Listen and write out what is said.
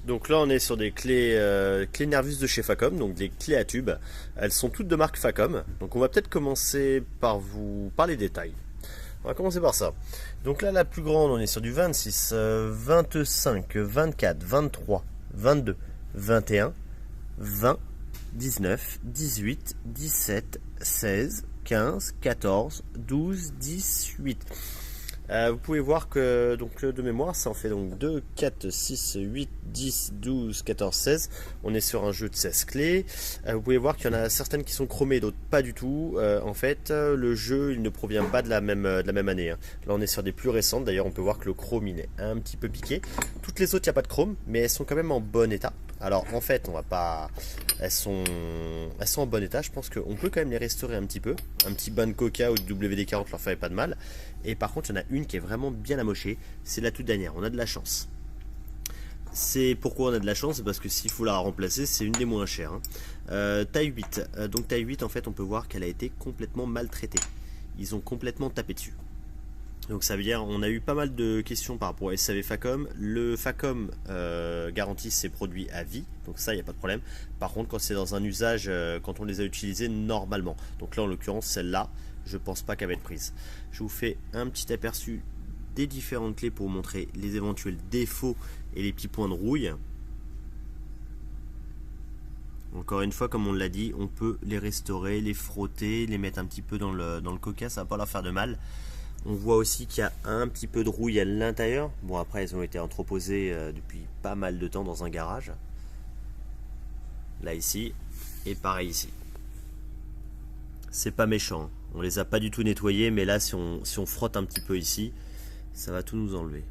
Donc là on est sur des clés Nervus de chez Facom, donc des clés à tube. Elles sont toutes de marque Facom. Donc on va peut-être commencer par par les détails. On va commencer par ça. Donc là la plus grande on est sur du 26, 25, 24, 23, 22, 21, 20, 19, 18, 17, 16, 15, 14, 12, 18. Vous pouvez voir que donc de mémoire ça en fait donc 2, 4, 6, 8, 10, 12, 14, 16. On est sur un jeu de 16 clés. Vous pouvez voir qu'il y en a certaines qui sont chromées, d'autres pas du tout. En fait le jeu il ne provient pas de la même année, hein. Là on est sur des plus récentes, d'ailleurs on peut voir que le chrome il est un petit peu piqué. Toutes les autres il n'y a pas de chrome mais elles sont quand même en bon état. Alors en fait on va pas... Elles sont en bon état, je pense qu'on peut quand même les restaurer un petit peu. Un petit bain de coca ou de WD-40 leur ferait pas de mal. Et par contre il y en a une qui est vraiment bien amochée, c'est la toute dernière, on a de la chance. C'est pourquoi on a de la chance, parce que s'il faut la remplacer c'est une des moins chères, hein. Taille 8, donc taille 8 en fait on peut voir qu'elle a été complètement maltraitée. Ils ont complètement tapé dessus. Donc ça veut dire on a eu pas mal de questions par rapport au SAV Facom. Le Facom garantit ses produits à vie, donc ça il n'y a pas de problème. Par contre quand c'est dans un usage, quand on les a utilisés normalement, donc là en l'occurrence celle-là, je pense pas qu'elle va être prise. Je vous fais un petit aperçu des différentes clés pour vous montrer les éventuels défauts et les petits points de rouille. Encore une fois, comme on l'a dit, on peut les restaurer, les frotter, les mettre un petit peu dans le coca, ça va pas leur faire de mal. On voit aussi qu'il y a un petit peu de rouille à l'intérieur. Bon après elles ont été entreposées depuis pas mal de temps dans un garage. Là ici, et pareil ici. C'est pas méchant, on les a pas du tout nettoyés, mais là si on frotte un petit peu ici, ça va tout nous enlever.